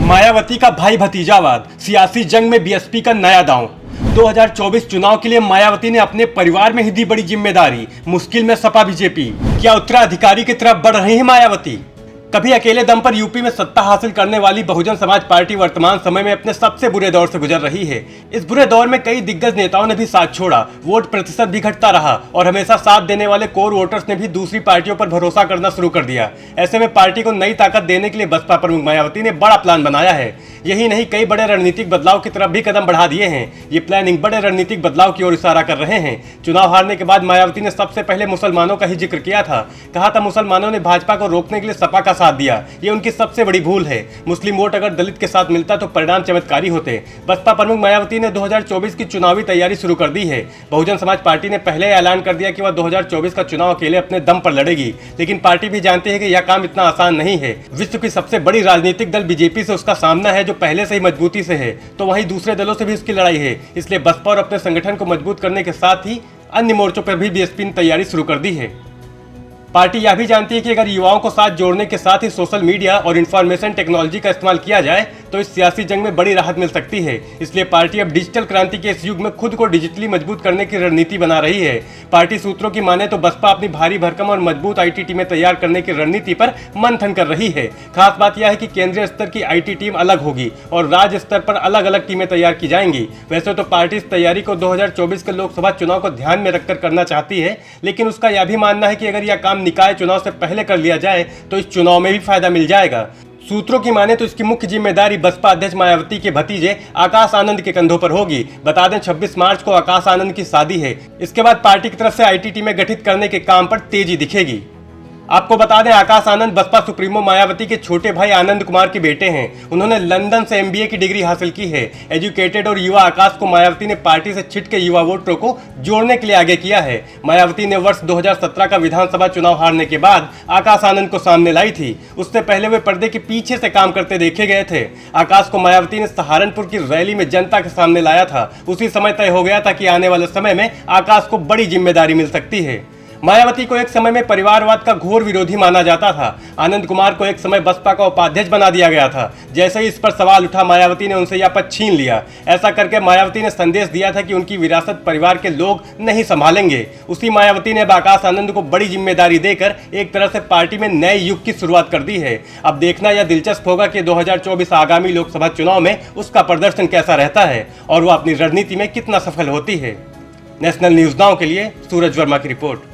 मायावती का भाई भतीजावाद, सियासी जंग में बीएसपी का नया दांव। 2024 चुनाव के लिए मायावती ने अपने परिवार में ही दी बड़ी जिम्मेदारी। मुश्किल में सपा बीजेपी, क्या उत्तराधिकारी की तरफ बढ़ रही है मायावती? कभी अकेले दम पर यूपी में सत्ता हासिल करने वाली बहुजन समाज पार्टी वर्तमान समय में अपने सबसे बुरे दौर से गुजर रही है। इस बुरे दौर में कई दिग्गज नेताओं ने भी साथ छोड़ा, वोट प्रतिशत भी घटता रहा और हमेशा साथ देने वाले कोर वोटर्स ने भी दूसरी पार्टियों पर भरोसा करना शुरू कर दिया। ऐसे में पार्टी को नई ताकत देने के लिए बसपा प्रमुख मायावती ने बड़ा प्लान बनाया है। यही नहीं, कई बड़े रणनीतिक बदलाव की तरफ भी कदम बढ़ा दिए हैं। ये प्लानिंग बड़े रणनीतिक बदलाव की ओर इशारा कर रहे हैं। चुनाव हारने के बाद मायावती ने सबसे पहले मुसलमानों का ही जिक्र किया था। कहा था मुसलमानों ने भाजपा को रोकने के लिए सपा का साथ दिया, ये उनकी सबसे बड़ी भूल है। मुस्लिम वोट अगर दलित के साथ मिलता तो परिणाम चमत्कारी होते। बसपा प्रमुख मायावती ने 2024 की चुनावी तैयारी शुरू कर दी है। बहुजन समाज पार्टी ने पहले ऐलान कर दिया कि वह 2024 का चुनाव अकेले अपने दम पर लड़ेगी, लेकिन पार्टी भी जानती है कि यह काम इतना आसान नहीं है। विश्व की सबसे बड़ी राजनीतिक दल बीजेपी से उसका सामना है, जो पहले से ही मजबूती से है, तो वहीं दूसरे दलों से भी उसकी लड़ाई है। इसलिए बसपा और अपने संगठन को मजबूत करने के साथ ही अन्य मोर्चों पर भी बीएसपी ने तैयारी शुरू कर दी है। पार्टी यह भी जानती है कि अगर युवाओं को साथ जोड़ने के साथ ही सोशल मीडिया और इंफॉर्मेशन टेक्नोलॉजी का इस्तेमाल किया जाए तो इस सियासी जंग में बड़ी राहत मिल सकती है। इसलिए पार्टी अब डिजिटल क्रांति के इस युग में खुद को डिजिटली मजबूत करने की रणनीति बना रही है। पार्टी सूत्रों की माने तो बसपा अपनी भारी भरकम और मजबूत आईटी टीमें तैयार करने की रणनीति पर मंथन कर रही है। खास बात यह है कि केंद्रीय स्तर की आईटी टीम अलग होगी और राज्य स्तर पर अलग अलग टीमें तैयार की जाएंगी। वैसे तो पार्टी इस तैयारी को 2024 के लोकसभा चुनाव को ध्यान में रखकर करना चाहती है, लेकिन उसका यह भी मानना है कि अगर यह काम निकाय चुनाव से पहले कर लिया जाए तो इस चुनाव में भी फायदा मिल जाएगा। सूत्रों की माने तो इसकी मुख्य जिम्मेदारी बसपा अध्यक्ष मायावती के भतीजे आकाश आनंद के कंधों पर होगी। बता दें 26 मार्च को आकाश आनंद की शादी है। इसके बाद पार्टी की तरफ से आईटी टीमें गठित करने के काम पर तेजी दिखेगी। आपको बता दें आकाश आनंद बसपा सुप्रीमो मायावती के छोटे भाई आनंद कुमार के बेटे हैं। उन्होंने लंदन से एमबीए की डिग्री हासिल की है। एजुकेटेड और युवा आकाश को मायावती ने पार्टी से छिट के युवा वोटरों को जोड़ने के लिए आगे किया है। मायावती ने वर्ष 2017 का विधानसभा चुनाव हारने के बाद आकाश आनंद को सामने लाई थी। उससे पहले वे पर्दे के पीछे से काम करते देखे गए थे। आकाश को मायावती ने सहारनपुर की रैली में जनता के सामने लाया था। उसी समय तय हो गया था कि आने वाले समय में आकाश को बड़ी जिम्मेदारी मिल सकती है। मायावती को एक समय में परिवारवाद का घोर विरोधी माना जाता था। आनंद कुमार को एक समय बसपा का उपाध्यक्ष बना दिया गया था। जैसे ही इस पर सवाल उठा, मायावती ने उनसे यह पद छीन लिया। ऐसा करके मायावती ने संदेश दिया था कि उनकी विरासत परिवार के लोग नहीं संभालेंगे। उसी मायावती ने आकाश आनंद को बड़ी जिम्मेदारी देकर एक तरह से पार्टी में नए युग की शुरुआत कर दी है। अब देखना यह दिलचस्प होगा कि 2024 आगामी लोकसभा चुनाव में उसका प्रदर्शन कैसा रहता है और वह अपनी रणनीति में कितना सफल होती है। नेशनल न्यूज नाउ के लिए सूरज वर्मा की रिपोर्ट।